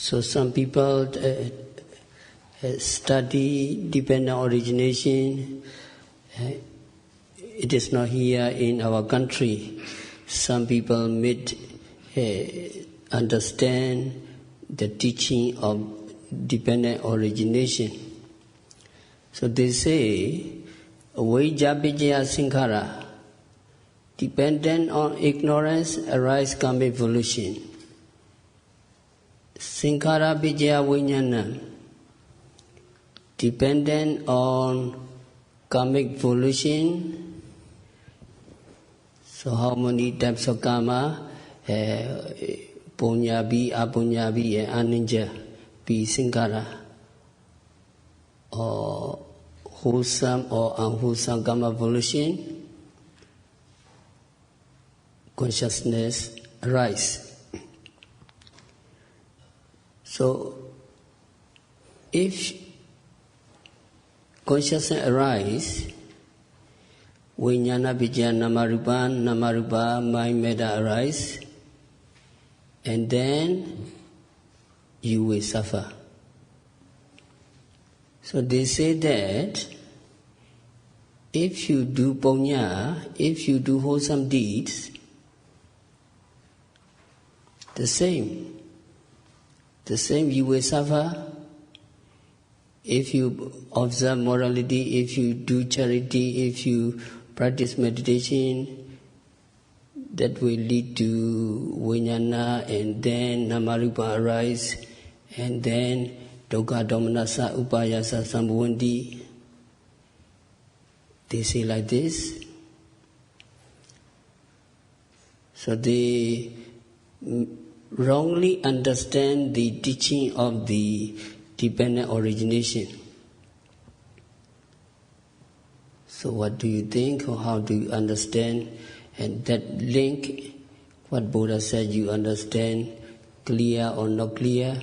So some people study dependent origination. It is not here in our country. Some people understand the teaching of dependent origination. So they say, Vijaya Sankhara, dependent on ignorance, arise karmic evolution. Sankhara Vijaya Vijnana, dependent on karmic evolution. So how many types of karma? Punyabi, apunyabi, and aninja, be sankhara. Or wholesome or unwholesome karma evolution, consciousness arise. So, if consciousness arise, Vijnana Vijaya Namarupa, mind matter arise, and then you will suffer. So they say that if you do punya, if you do wholesome deeds, the same you will suffer. If you observe morality, if you do charity, if you practice meditation, that will lead to vijnana, and then namarupa arise, and then dukkha domanassa upayasa sambhavanti. They say like this. So they wrongly understand the teaching of the dependent origination. So what do you think, or how do you understand? And that link, what Buddha said, you understand clear or not clear?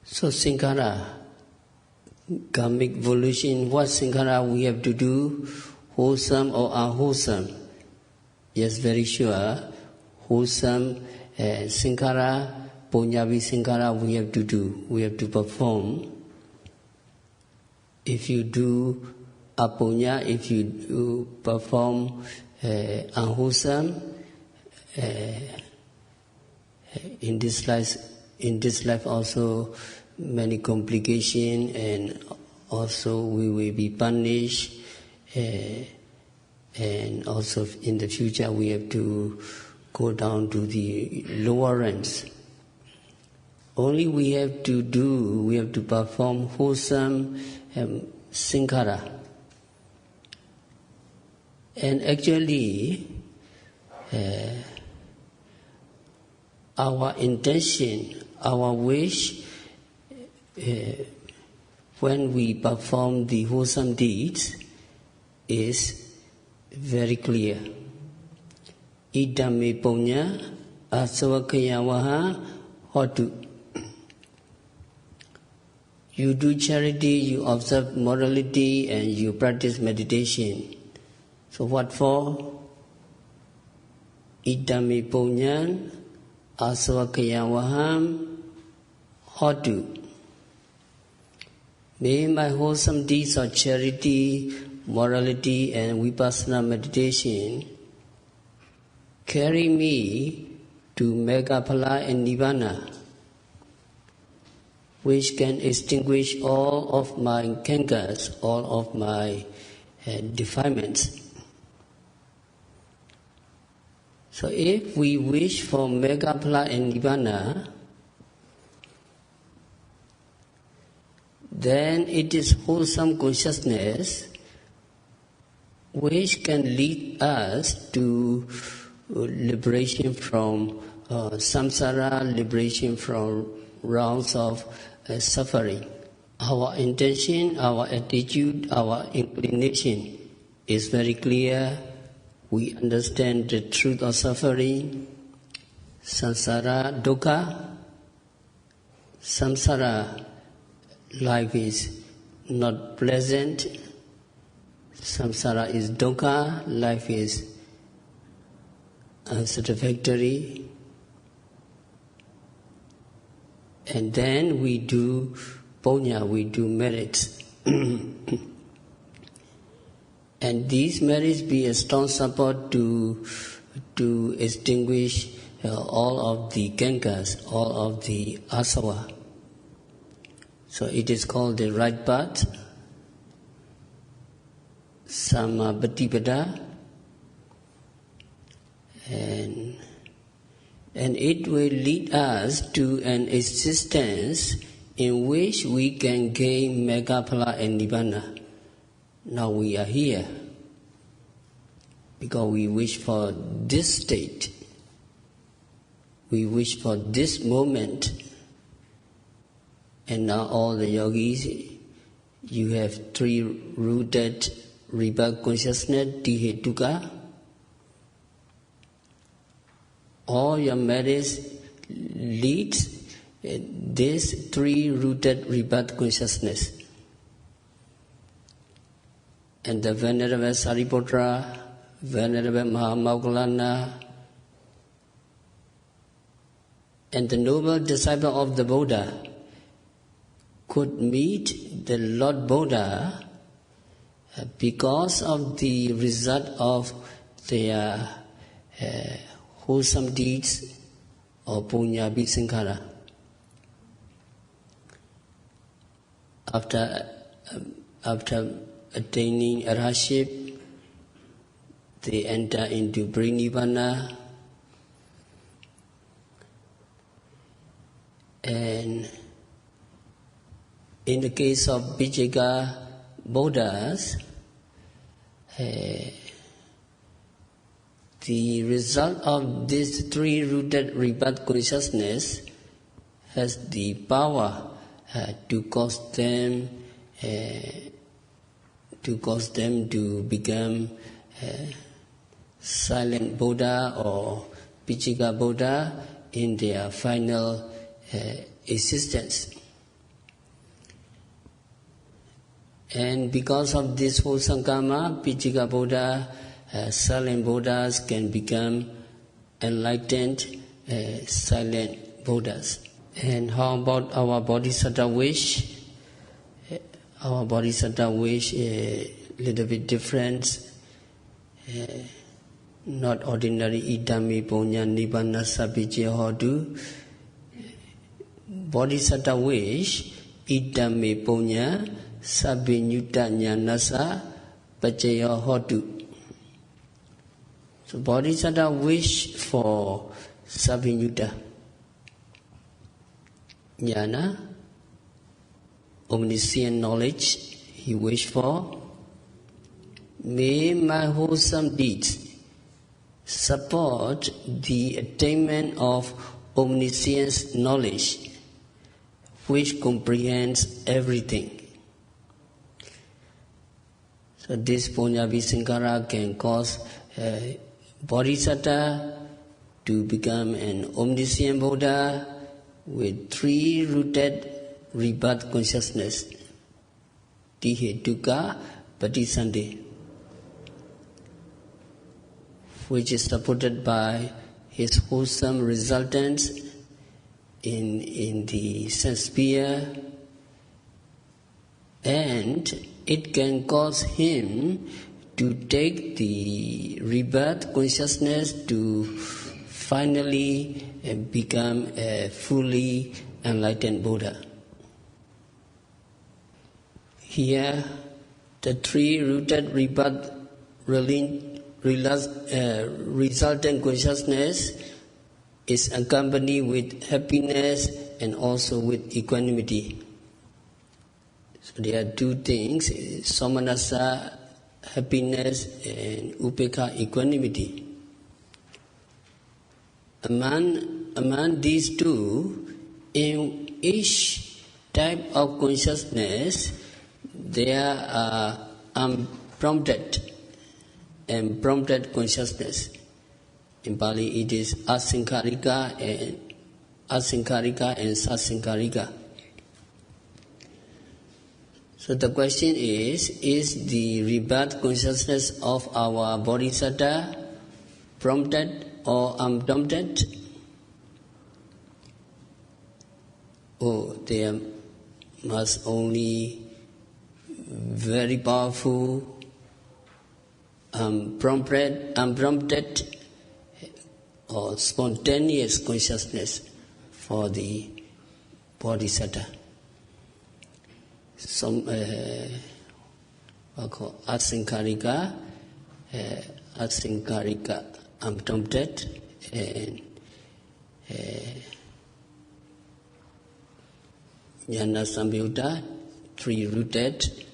So sankhara, karmic evolution, what sankhara we have to do, wholesome or unwholesome? Yes, very sure, wholesome sankhara, punyavi sankhara we have to do, we have to perform. If you do apunya, if you do perform unwholesome, in this life also many complications, and also we will be punished, and also in the future we have to go down to the lower ranks. Only we have to perform wholesome sankhara. And actually, our intention, our wish, when we perform the wholesome deeds, is very clear. Idame punya asavakayavaha hotu. You do charity, you observe morality, and you practice meditation. So what for? Idame punyan asavakayavaham hotu. May my wholesome deeds of charity, morality, and vipassana meditation carry me to Megaphala and Nibbana, which can extinguish all of my cankers, all of my defilements. So if we wish for Megaphala and Nibbana, then it is wholesome consciousness which can lead us to liberation from samsara, liberation from rounds of suffering. Our intention, our attitude, our inclination is very clear. We understand the truth of suffering. Samsara, dukkha. Samsara, life is not pleasant. Samsara is dukkha, life is unsatisfactory. And then we do punya, we do merits. And these merits be a strong support to extinguish all of the kankas, all of the asava. So it is called the right path, Samapatipada, and it will lead us to an existence in which we can gain Megaphala and Nibbana. Now we are here because we wish for this state, we wish for this moment, and now all the yogis, you have three rooted rebirth consciousness, Tihetuka. All your merits leads this three rooted rebirth consciousness. And the Venerable Sariputra, Venerable Mahamaugalana, and the noble disciple of the Buddha could meet the Lord Buddha because of the result of their wholesome deeds or punya visankhara. After attaining arhatship, they enter into Nibbana, and in the case of Paticca Buddhas, the result of this three-rooted rebirth consciousness has the power to cause them to become silent Buddha or Paticca Buddha in their final existence. And because of this wholesome karma, Paticca Buddha, silent Buddhas can become enlightened silent Buddhas. And how about our Bodhisattva wish? Our Bodhisattva wish a little bit different. Not ordinary idami punya nibbana sabijya hodu. Bodhisattva wish idami punya sabinyuta jnanasa pacaya hodu. So Bodhisattva wish for sabinyuta jnana, omniscient knowledge. He wished for. May my wholesome deeds support the attainment of omniscient knowledge, which comprehends everything. So this punya visankhara can cause Bodhisattva to become an omniscient Buddha with three-rooted rebirth consciousness, Tihetuka Patisandhi, which is supported by his wholesome resultants in the sense sphere, and it can cause him to take the rebirth consciousness to finally become a fully enlightened Buddha. Here, the three-rooted rebirth resultant consciousness is accompanied with happiness and also with equanimity. So there are two things, somanasa, happiness, and upekha, equanimity. Among these two, in each type of consciousness, there are unprompted and prompted consciousness. In Pali, it is asankarika and sasankarika. So the question is the rebirth consciousness of our bodhisattva prompted or unprompted? there must only very powerful, unprompted or spontaneous consciousness for the bodhisattva. Some asankarika, unprompted, and Jnana Samyutta, three-rooted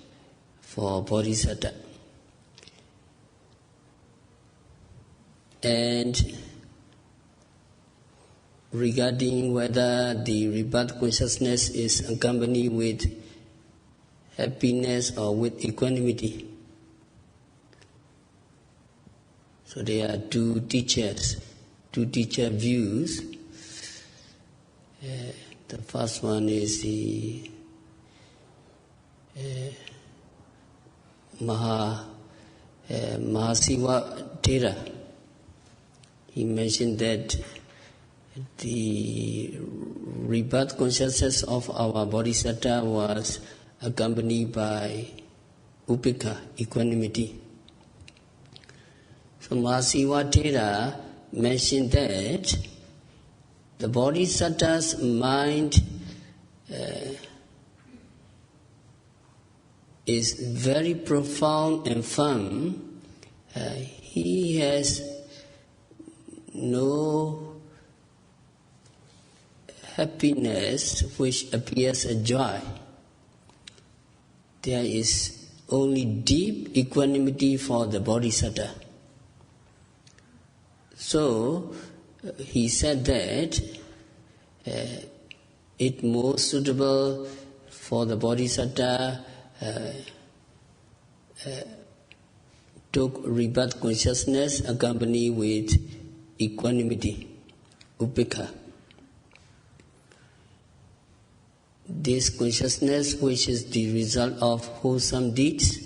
for bodhisattva. And regarding whether the rebirth consciousness is accompanied with happiness or with equanimity. So there are two teacher views. The first one is the Mahasiva Thera. He mentioned that the rebirth consciousness of our bodhisattva was accompanied by upekkha, equanimity. So Mahasiva Thera mentioned that the bodhisattva's mind is very profound and firm. He has no happiness which appears as joy. There is only deep equanimity for the bodhisattva. So he said that it more suitable for the bodhisattva took rebirth consciousness accompanied with equanimity, upekkha. This consciousness, which is the result of wholesome deeds,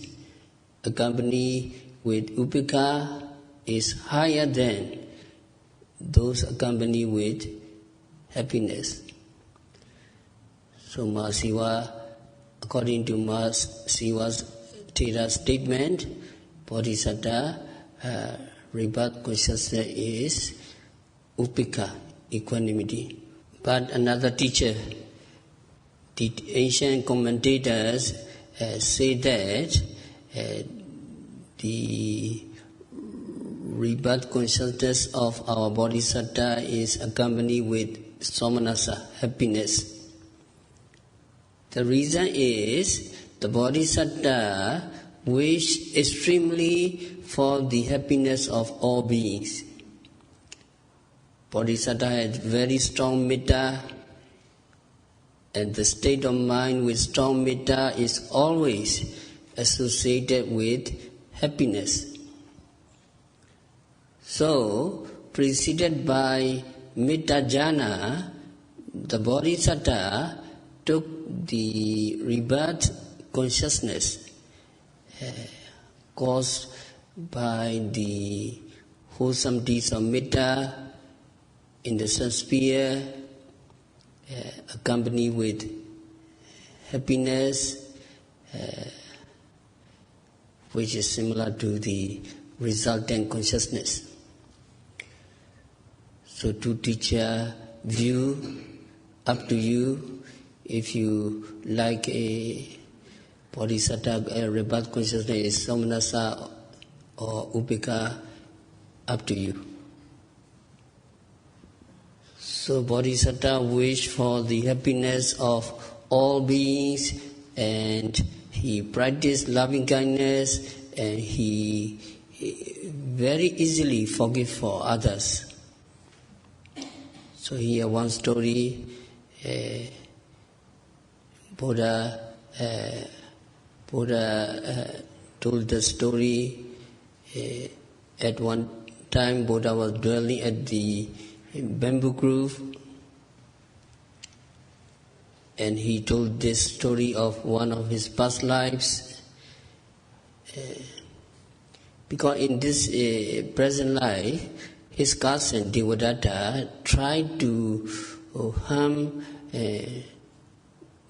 accompanied with upekkha, is higher than those accompanied with happiness. So Mahasiva, according to Mahasiva's Thera's statement, bodhisattva rebirth consciousness is upekkha, equanimity. But another teacher, the ancient commentators say that the rebirth consciousness of our bodhisattva is accompanied with somanasa, happiness. The reason is the bodhisattva wish extremely for the happiness of all beings. Bodhisattva has very strong metta, and the state of mind with strong metta is always associated with happiness. So, preceded by metta jhana, the bodhisattva took the rebirth consciousness caused by the wholesome deeds of metta in the sun sphere, accompanied with happiness, which is similar to the resultant consciousness. So two teacher view, up to you. If you like a bodhisattva rebirth consciousness is somanasa or upekkha, up to you. So bodhisattva wish for the happiness of all beings, and he practiced loving kindness, and he very easily forgive for others. So here one story, Buddha told the story. At one time Buddha was dwelling at the bamboo grove, and he told this story of one of his past lives. Because in this present life, his cousin Devadatta tried to harm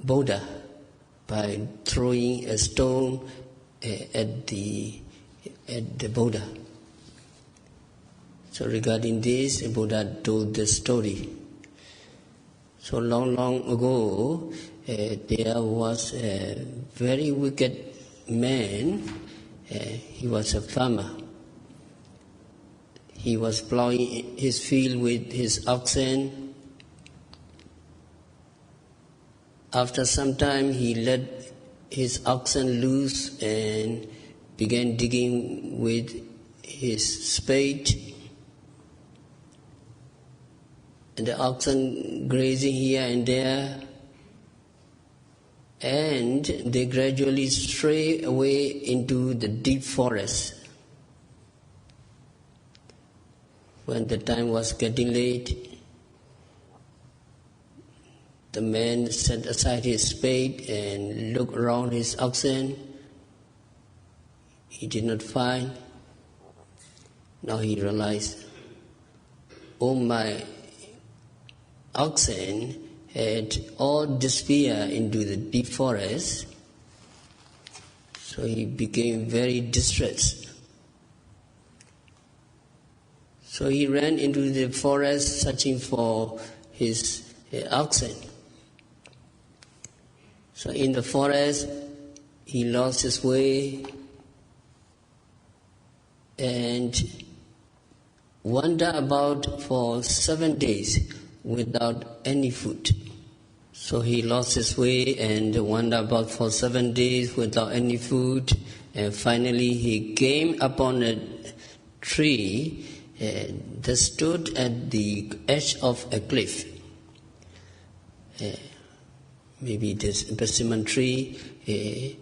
Buddha by throwing a stone at the Buddha. So regarding this, Buddha told the story. So long ago, there was a very wicked man. He was a farmer. He was plowing his field with his oxen. After some time, he let his oxen loose and began digging with his spade. And the oxen grazing here and there, and they gradually stray away into the deep forest. When the time was getting late, the man set aside his spade and looked around his oxen. He did not find. Now he realized, oh, my oxen had all disappeared into the deep forest. So he became very distressed. So he ran into the forest searching for his oxen. So in the forest, he lost his way and wandered about for 7 days without any food. So he lost his way and wandered about for 7 days without any food. And finally he came upon a tree that stood at the edge of a cliff. Maybe this persimmon tree. The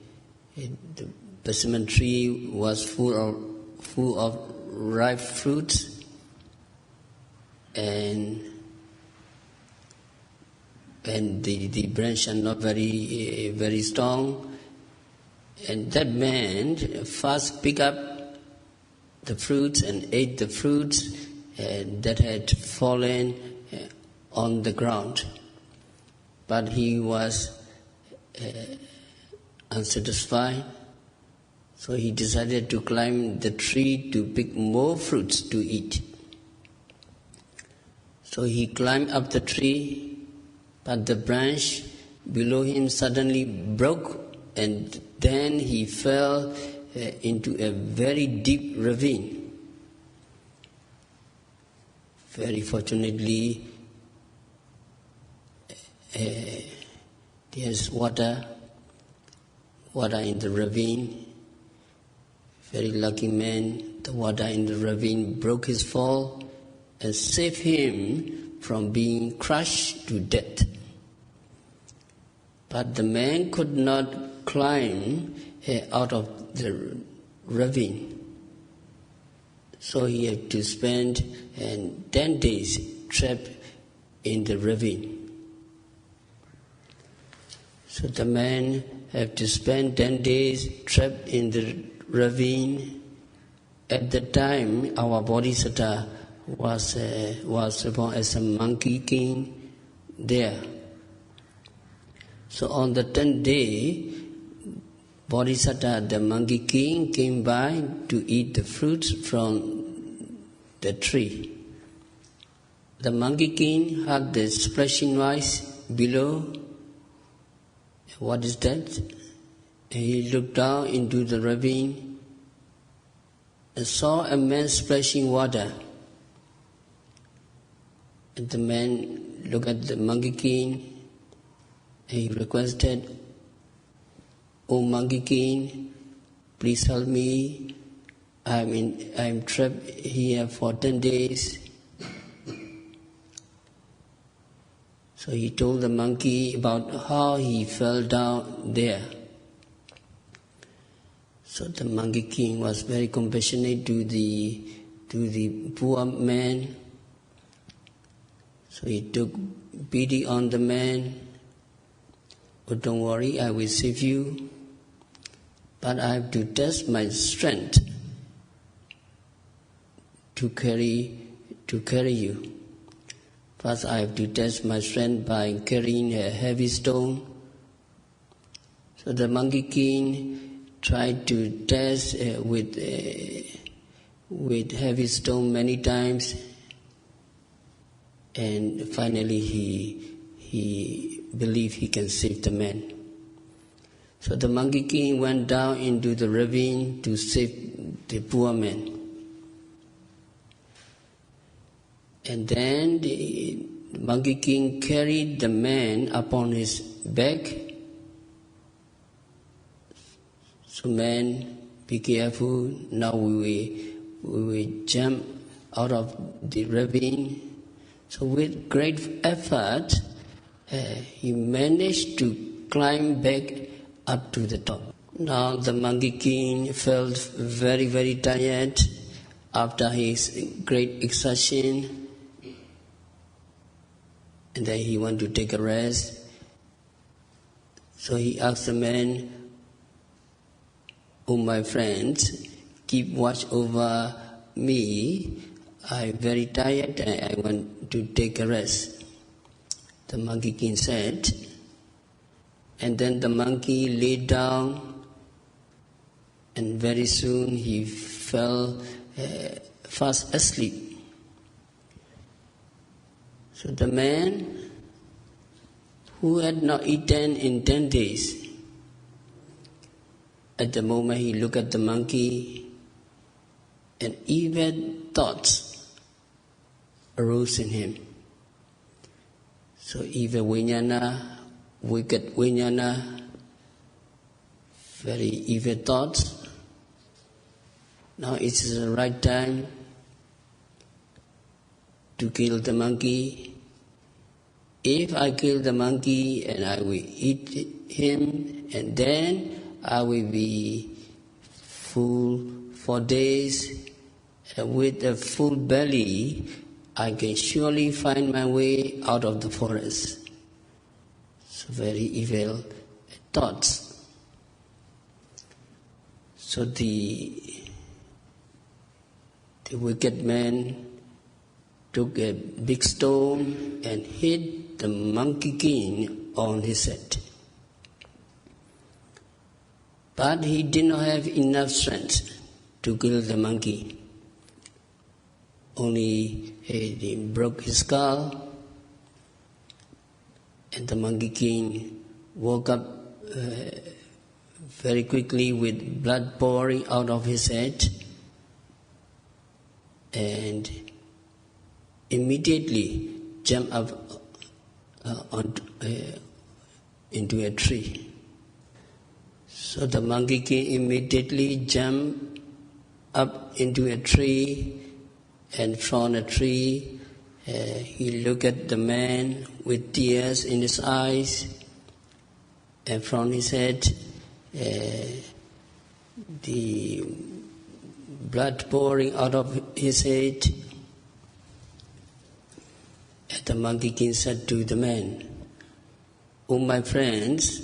persimmon tree was full of ripe fruits, and the branch are not very strong. And that man first picked up the fruits and ate the fruits that had fallen on the ground. But he was unsatisfied, so he decided to climb the tree to pick more fruits to eat. So he climbed up the tree, but the branch below him suddenly broke, and then he fell into a very deep ravine. Very fortunately, there's water in the ravine. Very lucky man, the water in the ravine broke his fall and saved him from being crushed to death. But the man could not climb out of the ravine. So he had to spend 10 days trapped in the ravine. So the man had to spend 10 days trapped in the ravine. At the time, our Bodhisattva was born as a monkey king there. So on the 10th day, Bodhisattva, the monkey king, came by to eat the fruits from the tree. The monkey king heard the splashing noise below. What is that? He looked down into the ravine and saw a man splashing water. And the man looked at the monkey king and he requested, "Oh Monkey King, please help me. I'm trapped here for 10 days. So he told the monkey about how he fell down there. So the Monkey King was very compassionate to the poor man. So he took pity on the man. "Oh, don't worry, I will save you. But I have to test my strength to carry you. First, I have to test my strength by carrying a heavy stone So the Monkey King tried to test with heavy stone many times, and finally he believed he can save the man. So the Monkey King went down into the ravine to save the poor man. And then the Monkey King carried the man upon his back. So man, be careful, now we will jump out of the ravine. So with great effort, he managed to climb back up to the top. Now the Monkey King felt very, very tired after his great exertion, and then he wanted to take a rest. So he asked the man, "Oh, my friends, keep watch over me. I'm very tired and I want to take a rest." The Monkey King said, and then the monkey lay down, and very soon he fell fast asleep. So the man, who had not eaten in 10 days, at the moment he looked at the monkey, and evil thoughts arose in him. So evil vijnana, wicked vijnana, very evil thoughts. Now it is the right time to kill the monkey. If I kill the monkey and I will eat him, and then I will be full for days, and with a full belly I can surely find my way out of the forest. So very evil thoughts. So the wicked man took a big stone and hit the Monkey King on his head. But he did not have enough strength to kill the monkey. Only he broke his skull, and the Monkey King woke up very quickly with blood pouring out of his head, and immediately jumped up into a tree. So the Monkey King immediately jumped up into a tree, and from a tree he looked at the man with tears in his eyes, and from his head the blood pouring out of his head. And the Monkey King said to the man, "Oh, my friends,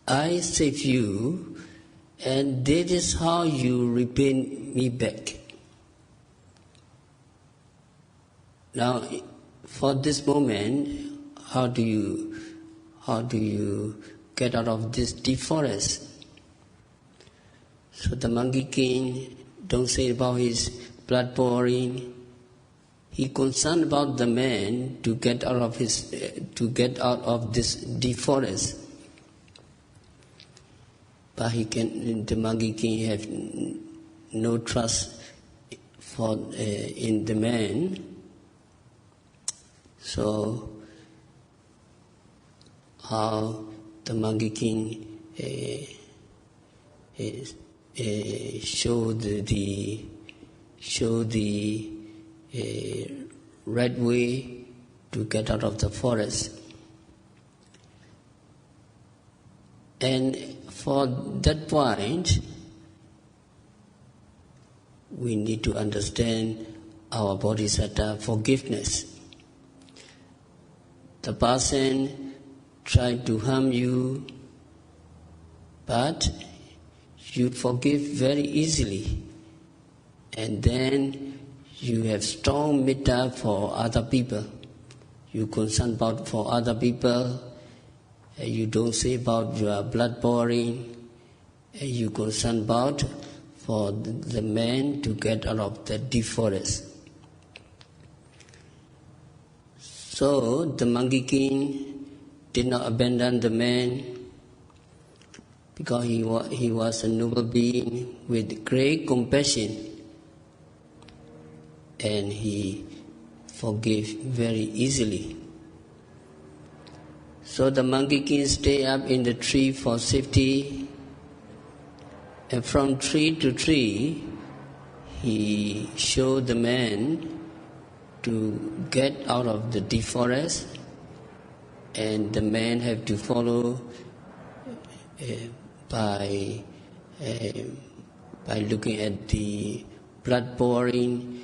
I saved you, and this is how you repay me back. Now, for this moment, how do you get out of this deep forest?" So the Monkey King don't say about his blood pouring. He concerned about the man to get out of this deep forest. But the Monkey King have no trust in the man. So how the Monkey King show the right way to get out of the forest. And for that point, we need to understand our bodhisattva forgiveness. The person tried to harm you, but you forgive very easily, and then you have strong metta for other people. You concern about for other people, You don't say about your blood pouring. You concern about for the man to get out of the deep forest. So the Monkey King did not abandon the man because he was a noble being with great compassion, and he forgave very easily. So the Monkey King stayed up in the tree for safety, and from tree to tree he showed the man to get out of the deep forest, and the man have to follow by looking at the blood pouring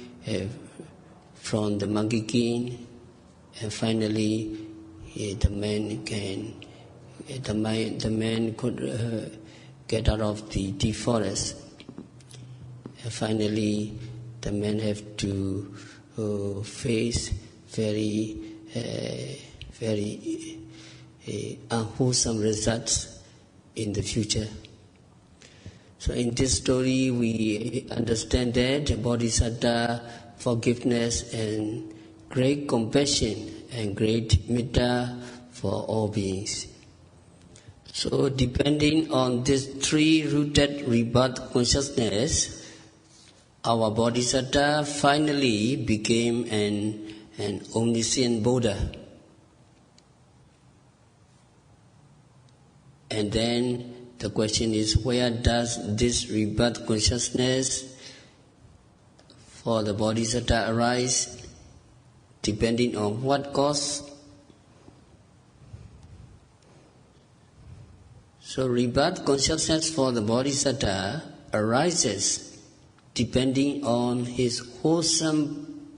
from the Monkey King, and finally the man could get out of the deep forest. And finally, the man have to face very unwholesome results in the future. So in this story, we understand that Bodhisattva forgiveness and great compassion and great metta for all beings. So depending on this three-rooted rebirth consciousness, our Bodhisattva finally became an omniscient Buddha. And then the question is, where does this rebirth consciousness for the Bodhisattva arise? Depending on what cause? So rebirth consciousness for the Bodhisattva arises depending on his wholesome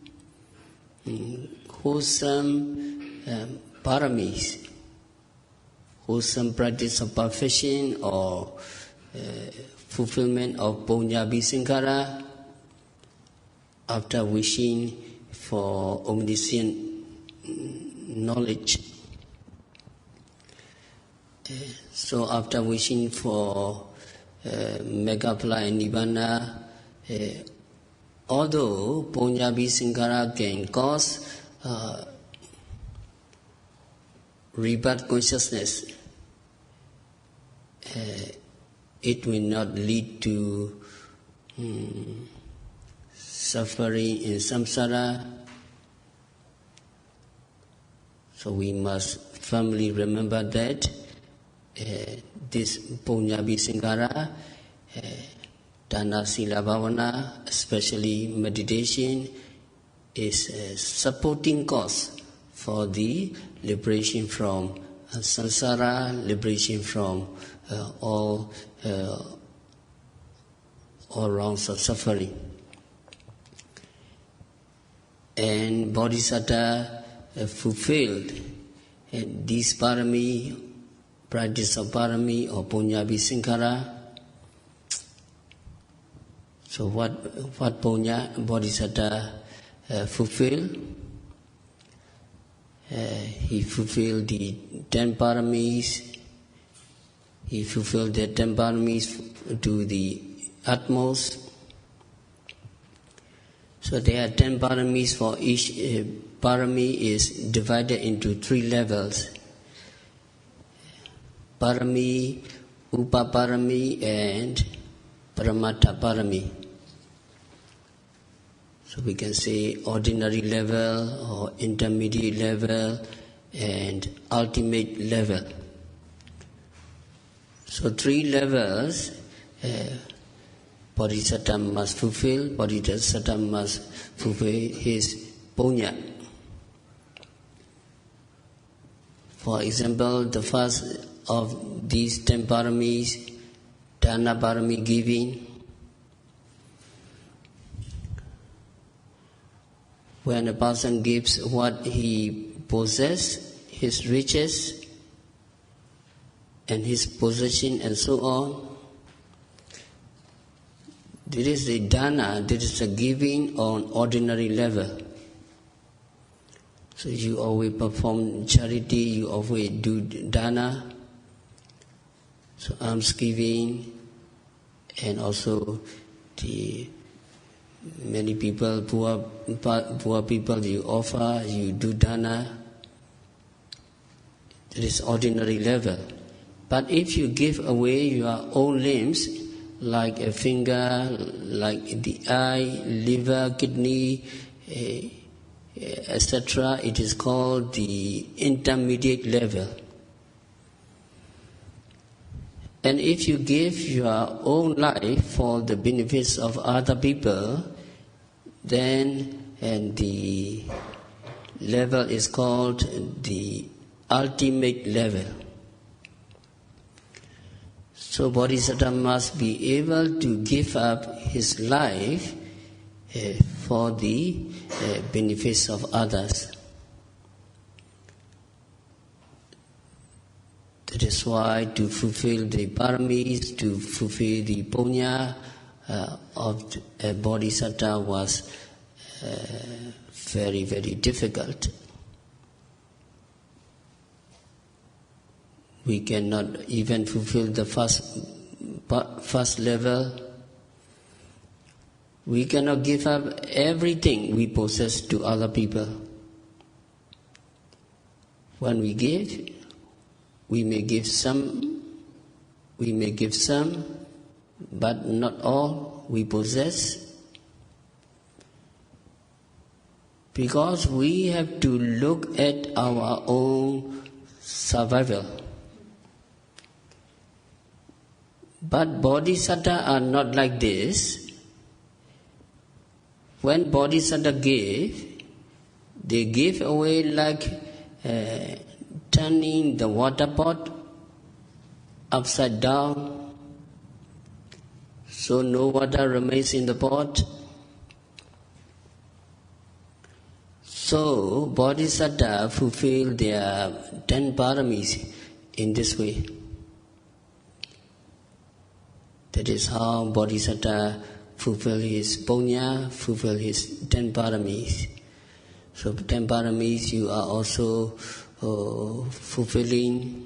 paramis, wholesome practice of perfection or fulfillment of Punya Sankhara after wishing for omniscient knowledge. So after wishing for Megaphala and Nibbana, although Punya Sankhara can cause rebirth consciousness, it will not lead to suffering in samsara. So we must firmly remember that this Punya Sankhara, Dana Sila Bhavana, especially meditation, is a supporting cause for the liberation from samsara, liberation from all rounds of suffering. And Bodhisattva fulfilled these parami, practice of parami or Punya Sankhara. So what Punya Bodhisattva fulfilled? He fulfilled the 10 paramis. He fulfilled the 10 paramis to the utmost. So there are 10 paramis for each parami is divided into 3 levels. Parami, Upaparami and Paramattha Parami. So we can say ordinary level or intermediate level and ultimate level. So 3 levels Bodhisattva must fulfill. Bodhisattva must fulfill his punya. For example, the first of these 10 paramis, dana parami giving. When a person gives what he possesses, his riches and his possession and so on, there is a dana, there is a giving on ordinary level. So you always perform charity, you always do dana, so alms giving, and also the many people, poor people, you offer, you do dana. It is ordinary level. But if you give away your own limbs, like a finger, like the eye, liver, kidney, etc., it is called the intermediate level. And if you give your own life for the benefits of other people, then the level is called the ultimate level. So Bodhisattva must be able to give up his life for the benefits of others. That is why to fulfill the paramis, to fulfill the punya of a bodhisattva was very, very difficult. We cannot even fulfill the first level. We cannot give up everything we possess to other people. When we give, we may give some, but not all we possess. Because we have to look at our own survival. But bodhisattvas are not like this. When bodhisattva give, they give away like turning the water pot upside down, so no water remains in the pot. So bodhisattva fulfill their 10 paramis in this way. That is how bodhisattva fulfill his punya, fulfill his 10 paramis. So 10 paramis you are also fulfilling,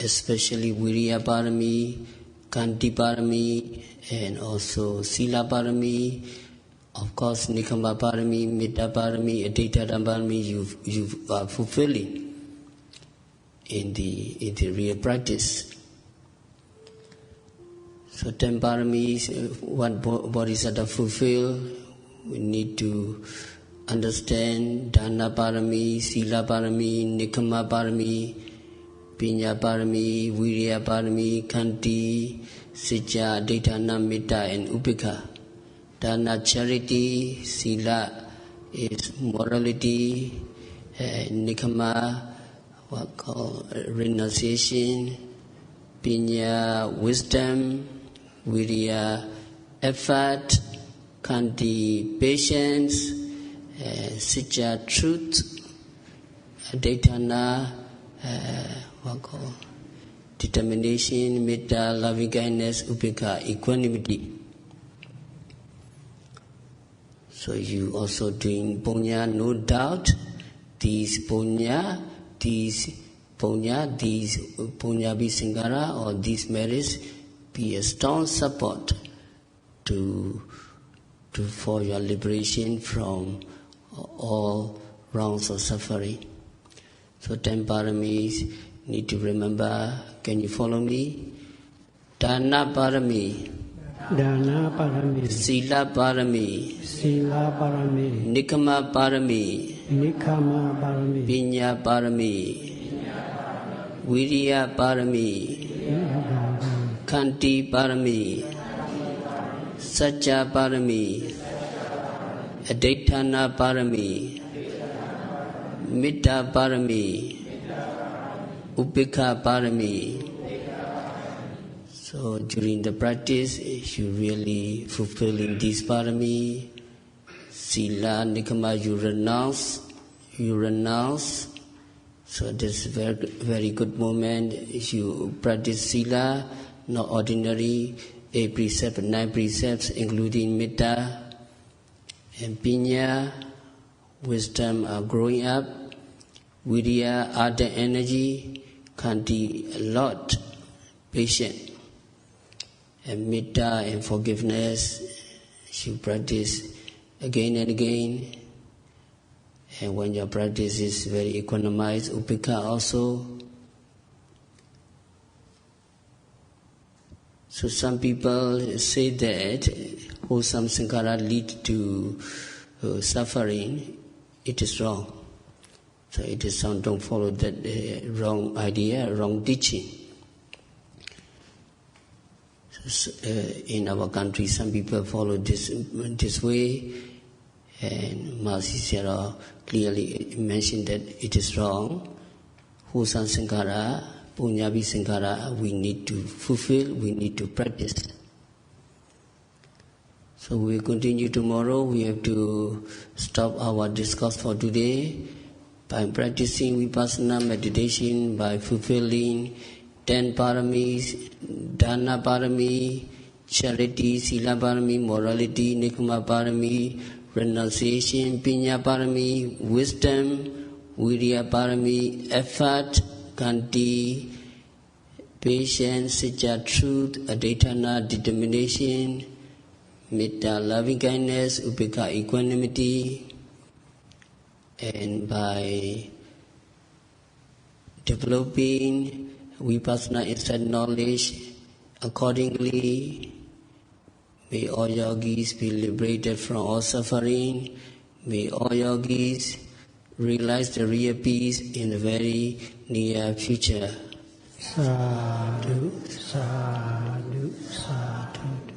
especially viriya parami, kanti parami, and also sila parami. Of course, nikama parami, metta parami, adhitthana parami, you are fulfilling in the real practice. So 10 paramis, what bodhisattva fulfill, we need to understand dana parami, sila parami, nikama parami, pinya parami, viriya parami, kanti, sicca, adhitthana, metta, and upekkha. Dana, charity, sila is morality, nikama, what called renunciation, pinya, wisdom, viriya, effort, kanti, patience, sicca, truth, adhitthana, what called determination, metta, loving kindness, upekkha, equanimity. So you also doing punya, no doubt. These punya Sangara or these merits be a strong support for your liberation from all wrongs or suffering. So 10 paramis need to remember. Can you follow me? Dana parami. Dana parami, Sila parami, Sila parami, Nikama parami, Nikama parami, Pinya parami, Viriya parami, Kanti parami, Sacca parami, Adhitthana parami, Metta parami, Upekkha parami. So during the practice, you really fulfilling these parami, sila, nikama, you renounce. So this is very, very good moment. You practice sila, not ordinary, 8 precepts, 9 precepts, including metta, and pinya, wisdom are growing up, Virya, ardent energy, Khanti, a lot, patience, and Metta and forgiveness, you practice again and again. And when your practice is very economized, Upekha also. So some people say that wholesome sankhara lead to suffering. It is wrong. So it is wrong. Don't follow that wrong idea, wrong teaching. So, in our country, some people follow this way, and Mahasi Sayadaw clearly mentioned that it is wrong. Wholesome sankhara, punyabi sankhara, we need to fulfill, we need to practice. So we will continue tomorrow. We have to stop our discourse for today by practicing vipassana meditation, by fulfilling 10 paramis, dana parami, charity, sila parami, morality, nikama parami, renunciation, pinya parami, wisdom, virya parami, effort, kanti, patience, sajja, truth, aditana, determination, metta, loving kindness, upekha, equanimity, and by developing vipassana insight knowledge accordingly, may all yogis be liberated from all suffering. May all yogis realize the real peace in the very near future. Sadhu, sadhu, sadhu.